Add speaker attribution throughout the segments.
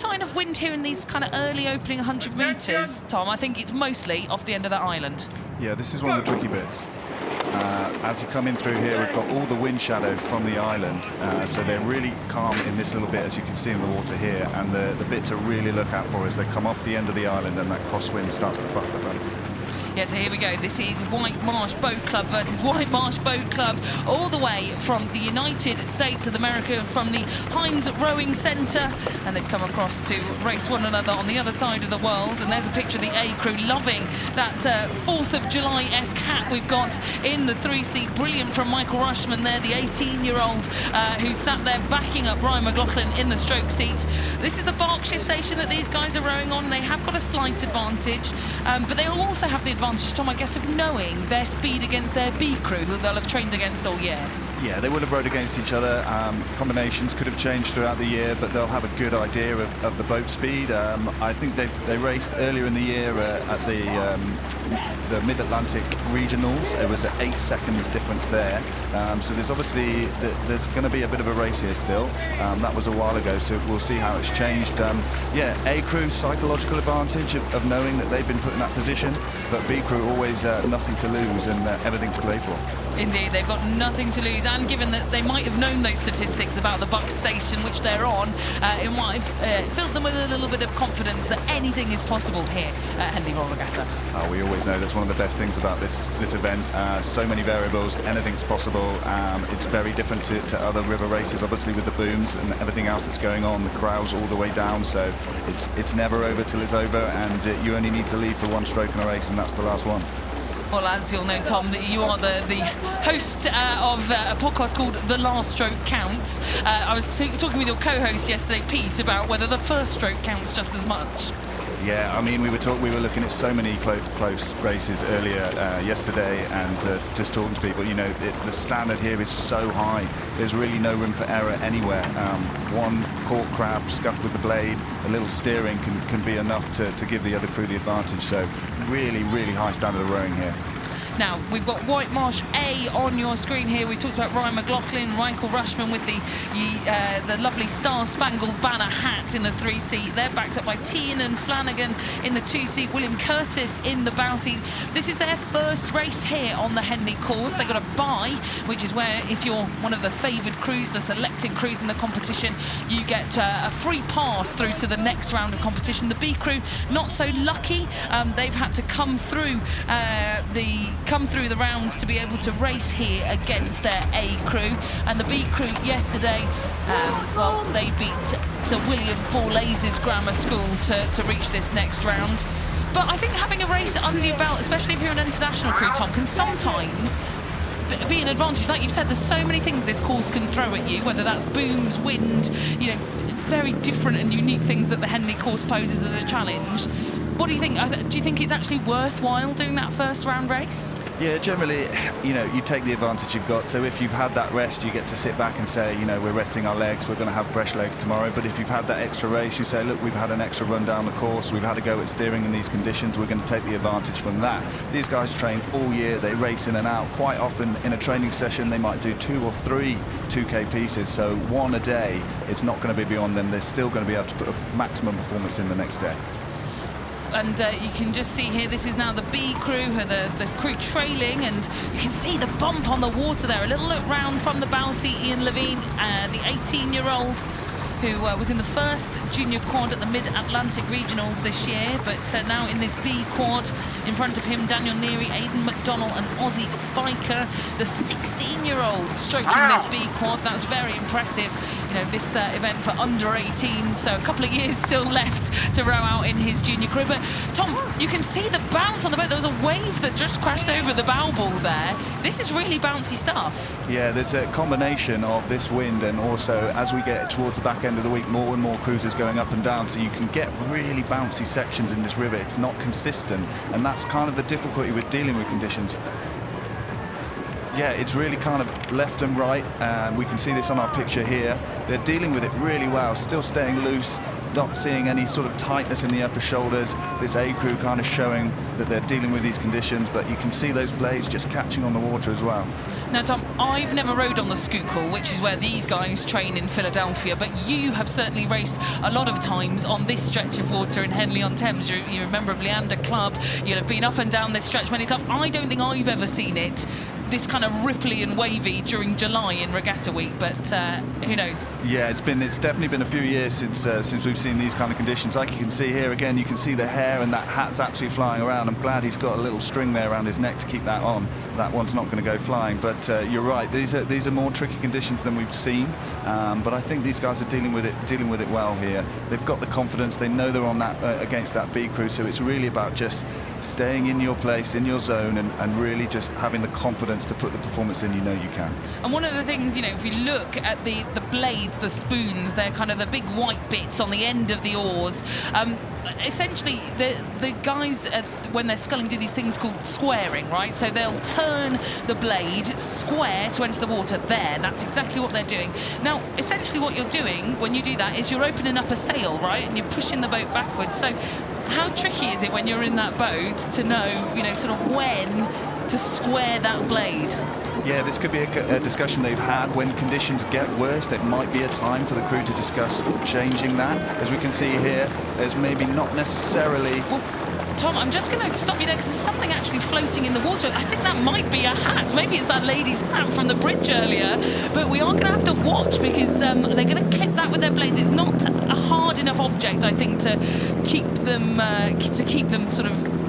Speaker 1: sign of wind here in these kind of early opening 100 metres, Tom? I think it's mostly off the end of that island.
Speaker 2: Yeah, this is one of the tricky bits. As you come in through here, we've got all the wind shadow from the island, so they're really calm in this little bit, as you can see in the water here, and the bit to really look out for is they come off the end of the island and that crosswind starts to buffer them.
Speaker 1: Yeah, so here we go. This is Whitemarsh Boat Club versus Whitemarsh Boat Club, all the way from the United States of America, from the Hines Rowing Centre, and they've come across to race one another on the other side of the world. And there's a picture of the A crew loving that 4th of July-esque hat we've got in the 3-seat. Brilliant from Michael Rushman there, the 18-year-old who sat there backing up Ryan McLaughlin in the stroke seat. This is the Berkshire station that these guys are rowing on. They have got a slight advantage, but they also have the advantage, Tom, I guess, of knowing their speed against their B crew, who they'll have trained against all year.
Speaker 2: Yeah, they would have rowed against each other. Combinations could have changed throughout the year, but they'll have a good idea of the boat speed. I think they raced earlier in the year at the Mid-Atlantic Regionals. It was at 8 seconds difference there. So there's obviously there's going to be a bit of a race here still. That was a while ago, so we'll see how it's changed. Yeah, A crew psychological advantage of knowing that they've been put in that position, but B crew always nothing to lose and everything to play for.
Speaker 1: Indeed, they've got nothing to lose, and given that they might have known those statistics about the Buck station, which they're on, it might have filled them with a little bit of confidence that anything is possible here at Henley Royal Regatta.
Speaker 2: We always know that's one of the best things about this event. So many variables, anything's possible. It's very different to other river races, obviously, with the booms and everything else that's going on, the crowds all the way down, so it's never over till it's over, and you only need to lead for one stroke in a race, and that's the last one.
Speaker 1: Well, as you'll know, Tom, you are the host of a podcast called The Last Stroke Counts. I was talking with your co-host yesterday, Pete, about whether the first stroke counts just as much.
Speaker 2: Yeah, I mean, we were looking at so many close races earlier yesterday, and just talking to people, you know, the standard here is so high. There's really no room for error anywhere. One caught crab, scuffed with the blade, a little steering can be enough to give the other crew the advantage. So really, really high standard of rowing here.
Speaker 1: Now, we've got Whitemarsh A on your screen here. We talked about Ryan McLaughlin, Michael Rushman with the lovely Star-Spangled Banner hat in the 3-seat. They're backed up by Tiernan Flanagan in the 2-seat, William Curtis in the bow seat. This is their first race here on the Henley course. They've got a bye, which is where, if you're one of the favoured crews, the selected crews in the competition, you get a free pass through to the next round of competition. The B crew, not so lucky. They've had to come through the rounds to be able to race here against their A crew. And the B crew yesterday, well, they beat Sir William Borlase's grammar school to reach this next round. But I think having a race under your belt, especially if you're an international crew, Tom, can sometimes be an advantage. Like you've said, there's so many things this course can throw at you, whether that's booms, wind, you know, very different and unique things that the Henley course poses as a challenge. What do you think? Do you think it's actually worthwhile doing that first round race?
Speaker 2: Yeah, generally, you know, you take the advantage you've got. So if you've had that rest, you get to sit back and say, you know, we're resting our legs, we're going to have fresh legs tomorrow. But if you've had that extra race, you say, look, we've had an extra run down the course, we've had to go at steering in these conditions, we're going to take the advantage from that. These guys train all year, they race in and out. Quite often in a training session, they might do 2 or 3 2K pieces. So one a day, it's not going to be beyond them. They're still going to be able to put a maximum performance in the next day.
Speaker 1: And you can just see here, this is now the B crew, the crew trailing, and you can see the bump on the water there. A little look round from the bow seat, Ian Levine, the 18-year-old who was in the first junior quad at the Mid-Atlantic Regionals this year, but now in this B quad. In front of him, Daniel Neary, Aidan McDonnell and Ozzy Spiker, the 16-year-old stroking this B quad. That's very impressive. You know, this event for under 18, so a couple of years still left to row out in his junior career. But Tom, you can see the bounce on the boat. There was a wave that just crashed over the bow ball there. This is really bouncy stuff. Yeah,
Speaker 2: there's a combination of this wind, and also as we get towards the back end of the week, more and more cruisers going up and down, so you can get really bouncy sections in this river. It's not consistent, and that's kind of the difficulty with dealing with conditions. Yeah, it's really kind of left and right, and we can see this on our picture here. They're dealing with it really well, still staying loose, not seeing any sort of tightness in the upper shoulders. This A crew kind of showing that they're dealing with these conditions, but you can see those blades just catching on the water as well.
Speaker 1: Now, Tom, I've never rowed on the Schuylkill, which is where these guys train in Philadelphia, but you have certainly raced a lot of times on this stretch of water in Henley-on-Thames. You're a member of Leander Club. You'll have been up and down this stretch many times. I don't think I've ever seen it this kind of ripply and wavy during July in Regatta Week, but who knows?
Speaker 2: Yeah, it's definitely been a few years since we've seen these kind of conditions. Like you can see here again, you can see the hair, and that hat's absolutely flying around. I'm glad he's got a little string there around his neck to keep that on. That one's not going to go flying, but you're right. These are more tricky conditions than we've seen, but I think these guys are dealing with it well here. They've got the confidence. They know they're on that against that B crew, so it's really about just staying in your place, in your zone, and really just having the confidence to put the performance in you know you can.
Speaker 1: And one of the things, you know, if you look at the blades, the spoons, they're kind of the big white bits on the end of the oars. Essentially, the guys, when they're sculling, do these things called squaring, right? So they'll turn the blade square to enter the water there. That's exactly what they're doing. Now, essentially what you're doing when you do that is you're opening up a sail, right? And you're pushing the boat backwards. So how tricky is it when you're in that boat to know, you know, sort of when to square that blade?
Speaker 2: Yeah, this could be a discussion they've had. When conditions get worse, there might be a time for the crew to discuss changing that. As we can see here, there's maybe not necessarily...
Speaker 1: Well, Tom, I'm just going to stop you there because there's something actually floating in the water. I think that might be a hat. Maybe it's that lady's hat from the bridge earlier. But we are going to have to watch because they're going to clip that with their blades. It's not a hard enough object, I think, to keep them sort of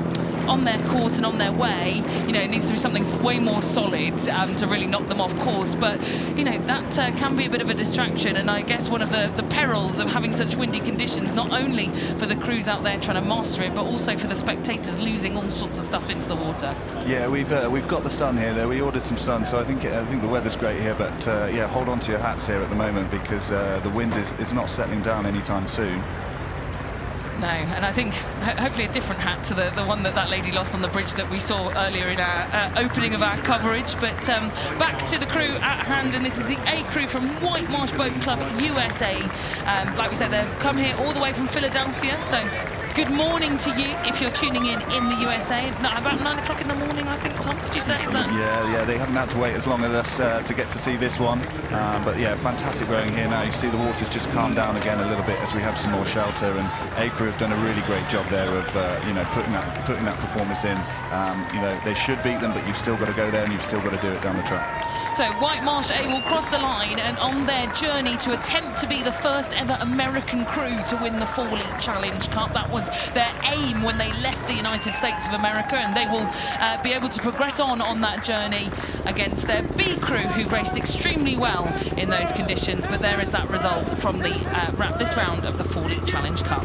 Speaker 1: on their course and on their way. You know, it needs to be something way more solid to really knock them off course. But, you know, that can be a bit of a distraction. And I guess one of the perils of having such windy conditions, not only for the crews out there trying to master it, but also for the spectators losing all sorts of stuff into the water.
Speaker 2: Yeah, we've got the sun here, though. We ordered some sun, so I think the weather's great here. But, yeah, hold on to your hats here at the moment because the wind is not settling down anytime soon.
Speaker 1: No, and I think hopefully a different hat to the one that lady lost on the bridge that we saw earlier in our opening of our coverage. But back to the crew at hand, and this is the A crew from Whitemarsh Boat Club, USA. Like we said, they've come here all the way from Philadelphia, so good morning to you if you're tuning in the USA. No, about 9 o'clock in the morning, I think, Tom, did you say? Is that?
Speaker 2: Yeah, they haven't had to wait as long as us to get to see this one. But yeah, fantastic rowing here now. You see the water's just calmed down again a little bit as we have some more shelter, and A crew have done a really great job there of you know, putting that performance in. You know, they should beat them, but you've still got to go there and you've still got to do it down the track.
Speaker 1: So Whitemarsh A will cross the line and on their journey to attempt to be the first ever American crew to win the Fawley Challenge Cup. That was their aim when they left the United States of America, and they will be able to progress on that journey against their B crew, who raced extremely well in those conditions. But there is that result from this round of the Fawley Challenge Cup.